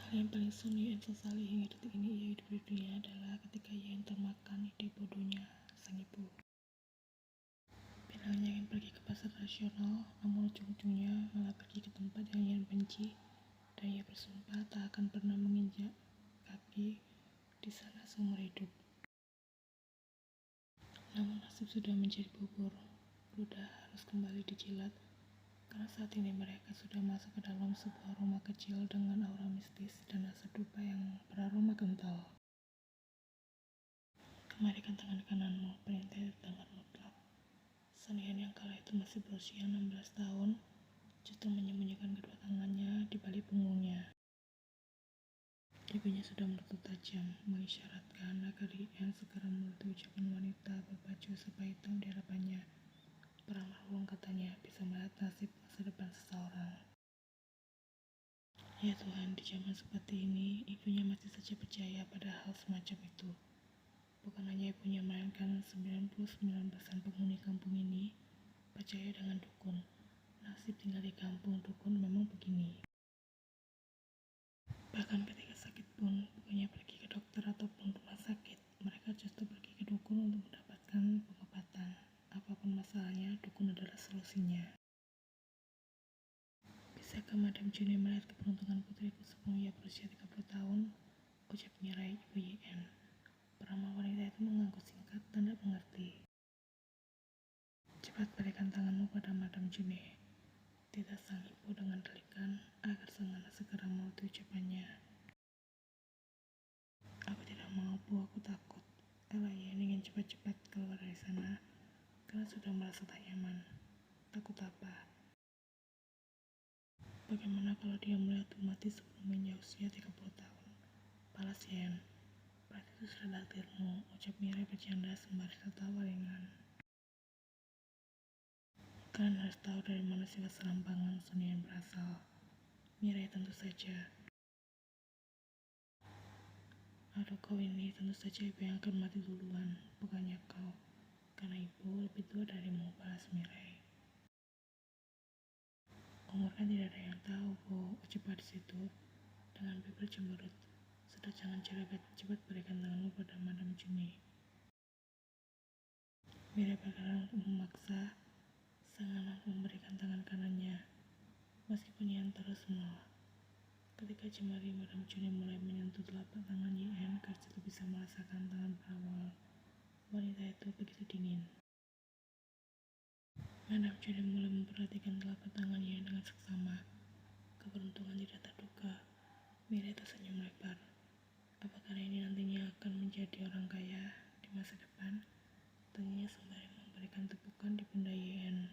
Hal yang paling Sun Yuan sesali hingga detik ini ia hidup di dunia adalah ketika ia yang termakan ide bodohnya sang ibu. Bilangnya ingin pergi ke pasar tradisional, namun ujung-ujungnya malah pergi ke tempat yang ia benci, dan ia bersumpah tak akan pernah menginjak kaki di sana seumur hidup. Namun nasib sudah menjadi bubur, ludah harus kembali dijilat, karena saat ini mereka sudah masuk ke dalam sebuah rumah kecil dengan aura mistis dan rasa dupa yang beraroma kental. Kemarikan tangan kananmu, perintah dengan mutlak. Sun Yuan yang kala itu masih berusia 16 tahun, justru menyembunyikan kedua tangannya di balik punggungnya. Ibunya sudah menutup tajam, mengisyaratkan agar Yuan segera menuruti ucapan wanita berbaju serba hitam di hadapannya. Peramal ulung katanya bisa melihat nasib masa depan seseorang. Ya Tuhan, di zaman seperti ini, ibunya masih saja percaya pada hal semacam itu. Bukan hanya ibunya, melainkan 99% penghuni kampung ini percaya dengan dukun. Nasib tinggal di kampung dukun memang begini. Bahkan ketika sakit pun, bukannya pergi ke dokter ataupun rumah sakit, mereka justru pergi ke dukun untuk mendapatkan pengobatan. Apapun masalahnya, dukun adalah solusinya. Bisakah Madam Juni melihat keberuntungan putriku sebelum ia berusia 30 tahun? Ucap Mirai ibu Yen. Peramal wanita itu mengangguk singkat dan tak mengerti. Cepat berikan tanganmu pada Madam Juni. Tidak sang ibu dengan delikan agar sang anak segera menuruti ucapannya. Aku tidak mau, Bu, aku takut. Ella Yen ingin cepat-cepat keluar dari sana karena sudah merasa tak nyaman. Takut apa? Bagaimana kalau dia melihatku mati sebelum usia 30 tahun? Balas Yen. Berarti itu sudah takdirmu, ucap Mirai bercanda sembari tertawa ringan. Kalian harus tahu dari mana sifat serampangan Sun Yuan berasal. Mirai tentu saja. Atau kau ini tentu saja ibu yang akan mati duluan, bukannya kau. Karena ibu lebih tua darimu, balas Mirai. Umur kan tidak ada yang tahu, Bu, ucap gadis itu dengan bibir cemberut. Sudah jangan cerewet, cepat berikan tanganmu pada Madam Juni. Mirai bergerak untuk memaksa sang anak memberikan tangan kanannya, meskipun Yan terus menolak. Ketika jemari Madam Juni mulai menyentuh telapak tangan Yen, gadis itu bisa merasakan tangan berawal wanita itu begitu dingin. Madam Juni mulai memperhatikan telapak tangan Yen dengan seksama. Keberuntungan tidak terduga. Mirai tersenyum lebar. Apakah ini nantinya akan menjadi orang kaya di masa depan? Tanyanya sembari memberikan tepukan di pundak Yen.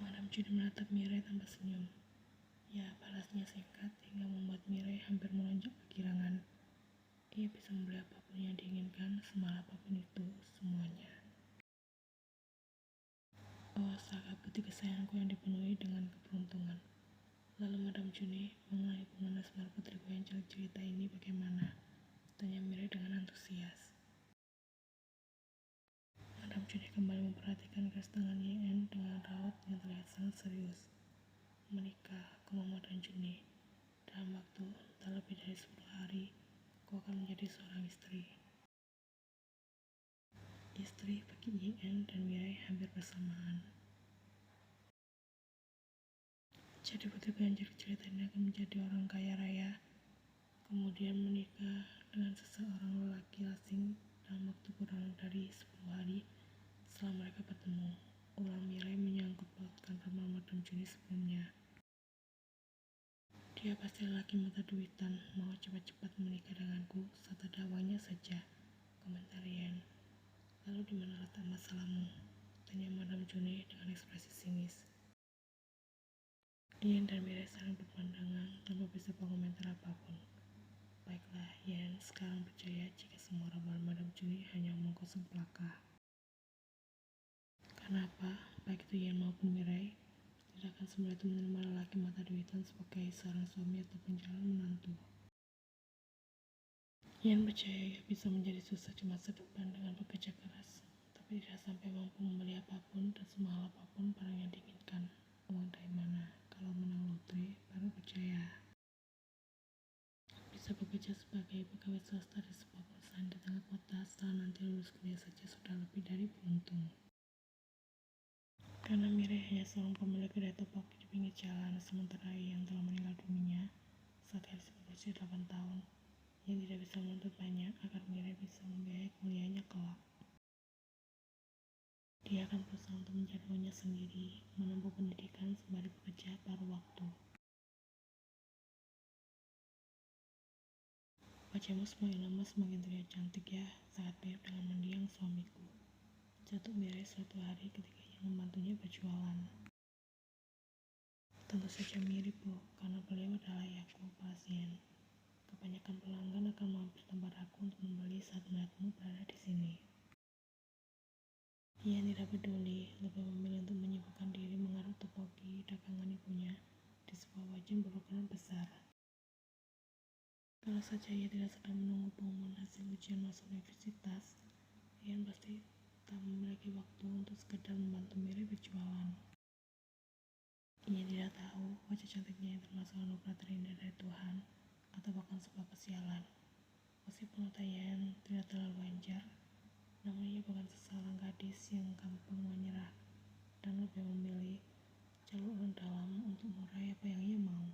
Madam Juni menatap Mirai tanpa senyum. Ya, balasnya singkat hingga membuat Mirai hampir melonjak kegirangan. Ia bisa membeli apapun yang diinginkan, semahal apapun itu, semuanya. Oh, saga putih kesayanganku yang dipenuhi dengan keberuntungan. Lalu Madam Juni, mengenai hubungan asmara putriku yang jelek cerita ini bagaimana? Tanya Mirai dengan antusias. Madam Juni kembali memperhatikan garis tangan Yen dengan raut yang terlihat sangat serius. Menikah, aku mau Madam Juni. Dalam waktu tak lebih dari 10 hari, kau akan menjadi seorang istri. Istri bagi Yen dan Mirai hampir bersamaan. Jadi putriku yang jelek cerita ini akan menjadi orang kaya raya, kemudian menikah dengan seseorang lelaki asing dalam waktu kurang dari 10 hari setelah mereka bertemu. Ulang Mirai menyangkut pautkan ramal Madam Juni sebelumnya. Dia pasti lelaki mata duitan, mau cepat-cepat menikah denganku saat ada uangnya saja, komentar Yen. Lalu di mana letak masalahmu? Tanya Madam Juni dengan ekspresi sinis. Yen dan Mirai saling berpandangan tanpa bisa berkomentar apapun. Baiklah, Yen sekarang percaya jika semua ramalan Madam Juni hanya omong kosong belaka. Kenapa? Baik itu Yen maupun Mirai tidak akan semudah itu menerima lelaki mata duitan sebagai seorang suami ataupun calon menantu. Yen percaya ia bisa menjadi sukses di masa depan dengan bekerja keras, tapi tidak sampai mampu membeli apapun dan semahal apapun barang yang diinginkan. Uang dari mana? Kalau menang lotre, baru percaya. sebagai pegawai swasta di sebuah perusahaan di tengah kota setelah nanti lulus kuliah saja sudah lebih dari beruntung. Karena Mirai hanya seorang pemilik kedai topoki di pinggir jalan, sementara yang telah meninggal dunia saat gadis berusia 8 tahun, yang tidak bisa menuntut banyak agar Mirai bisa membiayai kuliahnya kelak. Dia akan berusaha untuk mencari uangnya sendiri, menempuh pendidikan sembari bekerja paruh waktu. Wajahmu semakin lama semakin terlihat cantik ya, sangat mirip dengan mendiang suamiku. Jatuh Mirai suatu hari ketika ia membantunya berjualan. Tentu saja mirip, Bu, karena beliau adalah ayahku, pasien. Kebanyakan pelanggan akan mampir tempat aku untuk membeli saat melihatmu berada di sini. Ia tidak peduli, lebih memilih untuk menyibukkan diri mengarut topoki dagangan ibunya di sebuah wajan berukuran besar. Kalau saja ia tidak sedang menunggu pengumuman hasil ujian masuk universitas, ia pasti tak memiliki waktu untuk sekedar membantu Mirai berjualan. Ia tidak tahu wajah cantiknya yang termasuk anugerah terindah dari Tuhan, atau bahkan sebuah kesialan. Meskipun Tayan tidak terlalu wajar, namun ia bukan seseorang gadis yang gampang menyerah dan lebih memilih jalur dalam untuk meraih apa yang ia mau.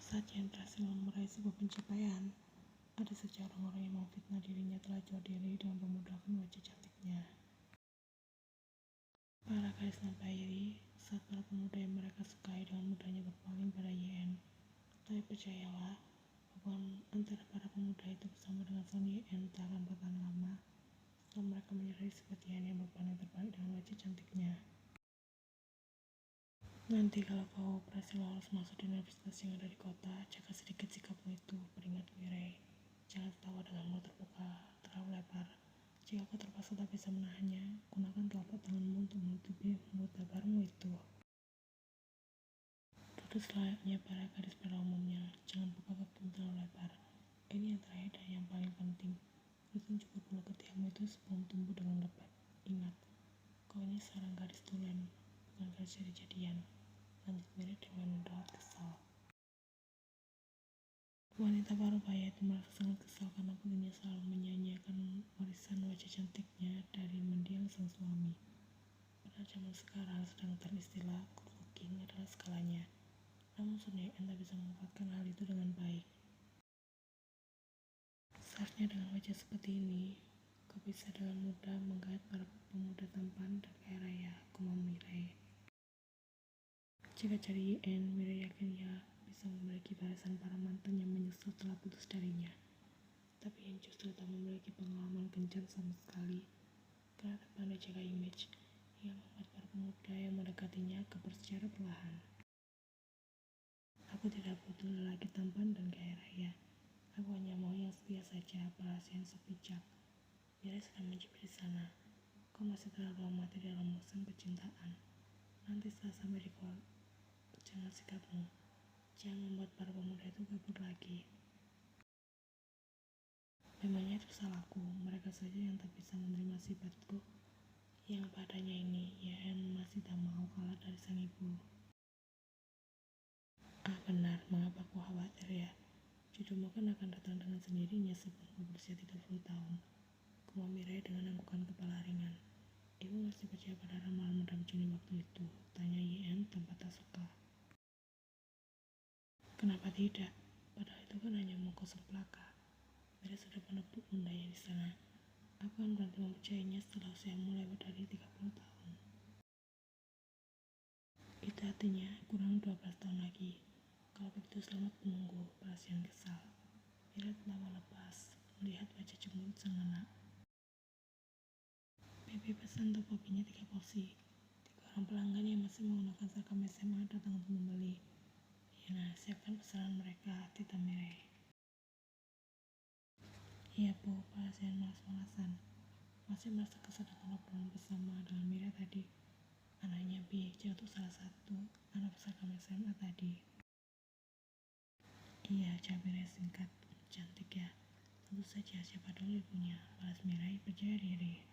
Saat Jan berhasil meraih sebuah pencapaian, ada saja orang-orang yang memfitnah dirinya telah jual diri dengan memudahkan wajah cantiknya. Para gadis tanpa iri, saat para pemuda yang mereka sukai dengan mudahnya berpaling pada YN. Tapi percayalah, hubungan antara para pemuda itu bersama dengan sang YN tak akan bertahan lama setelah mereka menyadari seperti yang berpaling terbalik dengan wajah cantiknya. Nanti kalau kau berhasil lolos masuk di universitas yang ada di kota, jaga sedikit sikapmu itu, peringat Mirai. Jangan tertawa dengan mulut terbuka terlalu lebar. Jika kau terpaksa tak bisa menahannya, gunakan telapak tanganmu untuk menutupi mulut lebarmu itu. Duduk selayaknya para gadis pada umumnya, jangan buka kakimu terlalu lebar. Ini yang terakhir dan yang paling penting. Rutin cukur bulu ketiakmu itu sebelum tumbuh dengan lebat. Ingat, kau ini seorang gadis tulen, bukan gadis jadi-jadian. Lanjut Mirai dengan mendarat kesal. Wanita parubaya itu merasa sangat kesal karena putrinya selalu menyanyiakan warisan wajah cantiknya dari mendiang sang suami. Pada zaman sekarang sedang teristilah good looking adalah segalanya. Namun Sun Yen tak bisa memanfaatkan hal itu dengan baik. Seharusnya dengan wajah seperti ini, kau bisa dengan mudah menggait para pemuda tampan dan kaya raya, kumam Mirai. Jika cari YN, Mirai yakin ia bisa memiliki barisan para mantan yang menyesal telah putus darinya. Tapi yang justru tak memiliki pengalaman kencan sama sekali, karena tak pandai jaga image, ia membuat para pemuda yang mendekatinya kabur secara perlahan. Aku tidak butuh lelaki tampan dan kaya raya. Aku hanya mau yang setia saja, balas yang sepijak. Mirai sedang mencibir di sana. Kau masih terlalu amati dalam urusan percintaan. Nanti setelah sampai di kota, jangan sikapmu. Jangan membuat para pemuda itu kabur lagi. Memangnya itu salahku, mereka saja yang tak bisa menerima sifatku yang padanya ini. YN masih tak mau kalah dari sang ibu. Ah benar, mengapa aku khawatir ya? Jodohmu kan akan datang dengan sendirinya sebelum kau berusia 30 tahun. Kumam Mirai dengan anggukan kepala ringan. Ibu masih percaya pada ramalan Madam Juni waktu itu? Tanya YN tanpa tak suka. Kenapa tidak? Padahal itu kan hanya omong kosong belaka. Mirai sudah menepuk pundaknya di sana. Aku akan berhenti mempercayainya setelah usiamu lewat dari 30 tahun. Itu artinya kurang 12 tahun lagi. Kalau begitu selamat menunggu, balas yang kesal. Mirai tertawa lepas, melihat wajah cemberut sang anak. Bibi pesan topokinya 3 porsi. 3 orang pelanggan yang masih menggunakan seragam SMA datang untuk membeli. Yana, siapkan pesanan mereka, Tita Mirai. Iya Bu, balas yang malas-malasan. Masih merasa kesal dengan obrolan bersama dengan Mirai tadi. Anaknya Bi, untuk salah satu anak seragam SMA tadi. Iya, jawab Mirai singkat. Cantik ya. Tentu saja, siapa dulu ibunya, balas Mirai percaya diri.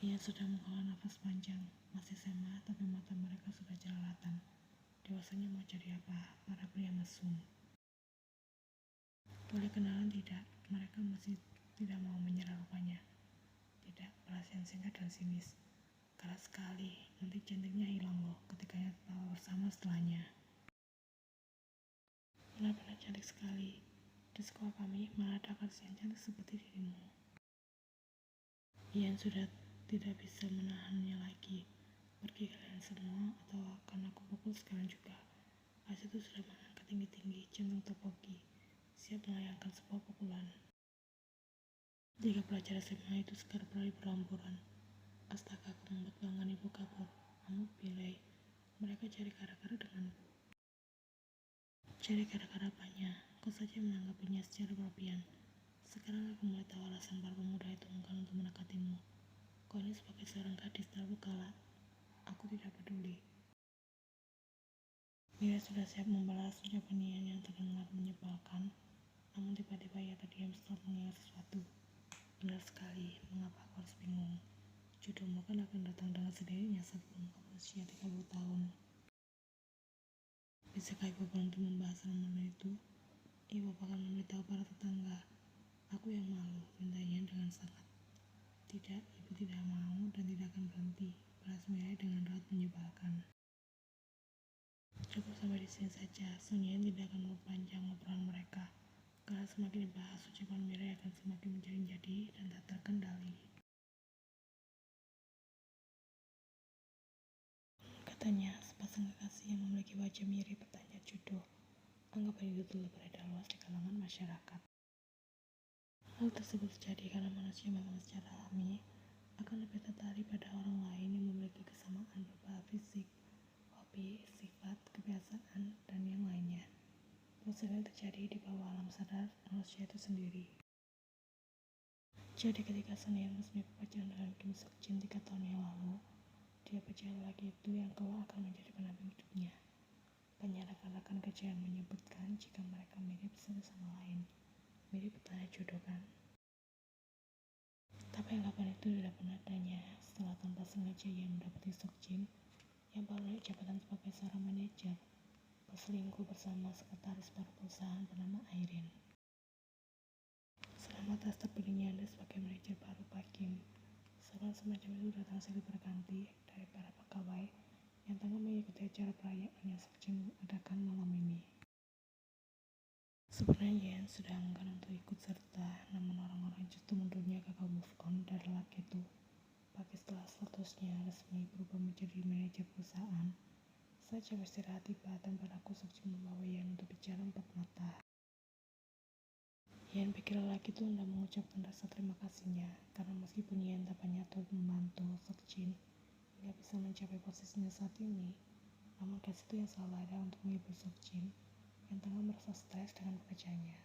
Ia sudah menghela nafas panjang, masih SMA tapi mata mereka sudah jelalatan. Dewasanya mau jadi apa? Para pria mesum. Boleh kenalan tidak? Mereka masih tidak mau menyerah rupanya. Tidak, balas yang singkat dan sinis. Keras sekali, nanti cantiknya hilang loh ketika tawa bersama setelahnya. Benar-benar cantik sekali. Di sekolah kami malah ada gadis yang cantik seperti dirimu. Ian sudah tidak bisa menahannya lagi. Pergi kalian semua atau akan aku pukul sekarang juga. Pas itu sudah mengangkat tinggi-tinggi centang topoki, siap melayangkan sebuah pukulan. Jika pelajar SMA itu sekarang berlari berhamburan. Astaga, aku membuat pelanggan ibu kabur. Kamu pilih. Mereka cari gara-gara denganku. Cari gara-gara apanya? Kau saja menanggapinya secara berlebihan. Sekarang aku mulai tahu alasan para pemuda itu enggan untuk mendekatimu. Kau ini sebagai seorang gadis terlalu galak. Aku tidak peduli. Mira sudah siap membalas ucapan Ian yang terdengar menyebalkan, namun tiba-tiba ia terdiam setelah mengingat sesuatu. Benar sekali, mengapa aku harus bingung? Jodohmu kan akan datang dengan sendirinya sebelum kamu usia 30 tahun. Bisakah ibu berhenti membahas ramalan itu? Ibu akan memberitahu para tetangga. Aku yang malu, mintanya dengan sangat. Tidak, ibu tidak mau dan tidak akan berhenti. Balas Mira dengan raut menyebalkan. Cukup sampai di sini saja, Sunyian tidak akan memperpanjang obrolan mereka. Karena semakin dibahas, ucapan Mira akan semakin menjadi-jadi dan tak terkendali. Katanya, sepasang kekasih yang memiliki wajah mirip bertanya jodoh. Anggapan itu telah beredar luas di kalangan masyarakat. Hal tersebut terjadi karena manusia memang secara alami akan lebih tertarik pada orang lain yang memiliki kesamaan berupa fisik, hobi, sifat, kebiasaan, dan yang lainnya. Proses ini terjadi di bawah alam sadar manusia itu sendiri. Jadi ketika Sunyian resmi berpacaran dengan Kim Seok Jin 3 tahun yang lalu, dia percaya lagi itu yang kelak akan menjadi pendamping hidupnya. Banyak rekan-rekan kerja yang menyebutkan jika mereka mirip satu sama lain. Mirip bertanya jodoh kan? Tapi anggapan itu tidak pernah adanya setelah tanpa sengaja ia mendapati Seok Jin yang baru naik jabatan sebagai seorang manajer berselingkuh bersama sekretaris baru perusahaan bernama Irene. Selama tas terpilihnya Anda sebagai manajer baru Pak Kim, seruan semacam itu datang silih berganti dari para pegawai yang tengah mengikuti acara perayaan yang Seok Jin adakan malam ini. Sebenarnya Yen sudah enggan untuk ikut serta, namun orang-orang justru menurutnya gagal move on dari laki itu. Pagi setelah statusnya resmi berubah menjadi manajer perusahaan, saat jam istirahat tiba dan padaku Seok Jin membawa Yen untuk bicara empat mata. Yen pikir lelaki itu hendak mengucapkan rasa terima kasihnya, karena meskipun Yen tak banyak turut membantu Seok Jin hingga bisa mencapai posisinya saat ini, namun gas itu yang selalu ada untuk menghibur Seok Jin yang tengah merasa stres dengan pekerjaannya.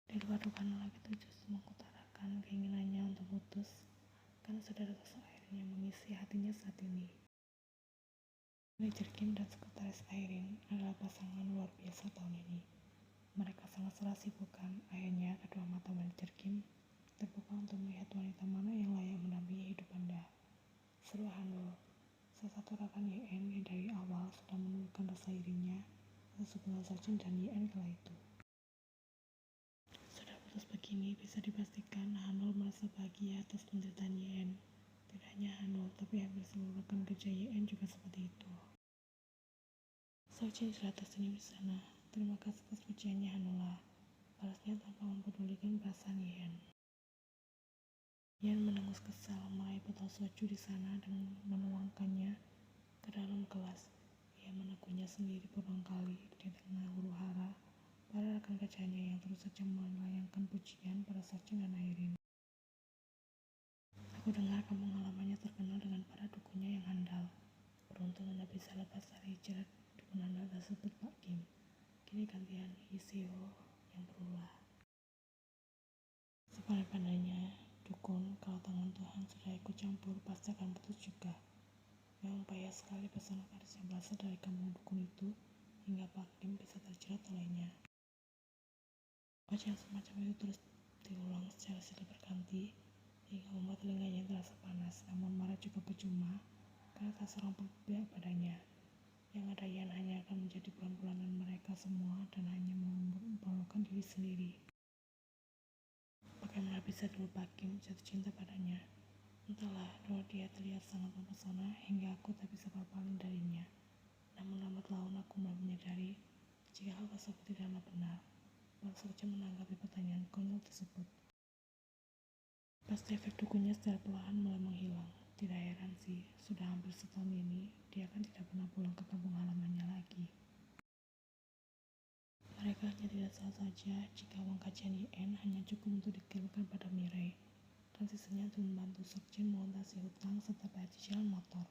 Di luar dugaan lelaki itu justru mengutarakan keinginannya untuk putus karena sudah ada sosok Irene yang mengisi hatinya saat ini. Manajer Kim dan sekretaris Irene adalah pasangan luar biasa tahun ini. Mereka sangat serasi bukan? Akhirnya kedua mata manajer Kim terbuka untuk melihat wanita mana yang layak mendampingi hidup Anda. Seru Hanul, salah satu rekan YN yang dari awal sudah menunjukkan rasa irinya atas hubungan Seok Jin dan YN kala itu. Sudah putus begini, bisa dipastikan Hanul merasa bahagia atas penderitaan YN. Tidak hanya Hanul, tapi hampir seluruh rekan kerja YN juga seperti itu. Seok Jin sudah tersenyum di sana. Terima kasih atas pujiannya Hanula, balasnya tanpa mempedulikan perasaan Yen. Yen menengus kesal meraih botol soju di sana dan menuangkannya ke dalam kelas. Ia menegurnya sendiri berulang kali di tengah huru-hara para rekan kerjanya yang terus saja melayangkan pujian pada Seok Jin dan Irene. Aku dengar kamu pengalamannya terkenal dengan para dukunnya yang handal. Beruntung Anda bisa lepas dari jerat dukun Anda tersebut Pak Kim. Kini gantian Iseo yang berulah. Sepandai-pandainya dukun, kalau tangan Tuhan sudah ikut campur pasti akan putus juga. Memang payah sekali pesona gadis yang berasal dari kampung dukun itu hingga Pak Kim bisa terjerat olehnya. Wajah semacam itu terus diulang secara silih berganti hingga membuat telinganya terasa panas, namun marah juga percuma karena tak seorang pun berpihak padanya. Yang ada Yan hanya akan menjadi bulan-bulanan mereka semua dan hanya memperlukan diri sendiri. Bagaimana bisa dilupa Kim jatuh cinta padanya? Entahlah, dulu dia terlihat sangat mempesona hingga aku tak bisa berpaling darinya. Namun lambat laun aku mulai menyadari jika hal tersebut tidaklah benar. Baru saja menanggapi pertanyaan konyol tersebut. Pasti efek dukunya secara perlahan mulai menghilang. Tidak heran sih, sudah hampir setahun ini dia kan tidak pernah pulang ke kampung halamannya lagi. Mereka hanya tidak salah saja jika uang kajian IN hanya cukup untuk dikirimkan pada Mirai, dan sisanya untuk membantu Seokjin melunasi hutang serta bayar cicilan motor.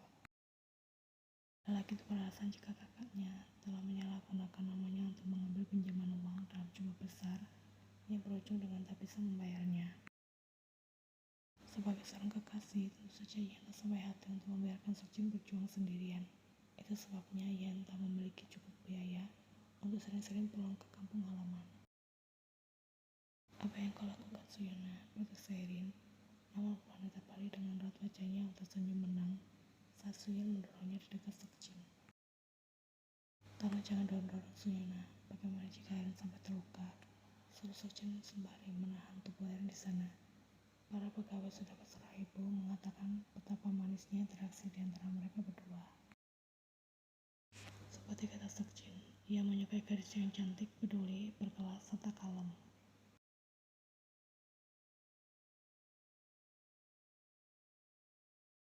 Lelaki itu beralasan jika kakaknya telah menyalahgunakan namanya untuk mengambil pinjaman uang dalam jumlah besar yang berujung dengan tak bisa membayarnya. Sebagai seorang kekasih, tentu saja Yen tak sampai hati untuk membiarkan Seokjin berjuang sendirian. Itu sebabnya Yen tak memiliki cukup biaya untuk sering-sering pulang ke kampung halaman. Apa yang kau lakukan, Suyona? Berkata Seirin. Namun wanita Pali dengan raut wajahnya yang tersenyum menang saat Suyen mendorongnya di dekat Seokjin. Tolong jangan dorong-dorong, Suyona. Bagaimana jika Eren sampai terluka? Suruh Seokjin sembari menahan tubuh Eren di sana. Para pegawai sudah berserah ibu mengatakan betapa manisnya interaksi di antara mereka berdua. Seperti kata Seokjin, ia menyukai gadis yang cantik, peduli, berkelas, serta kalem.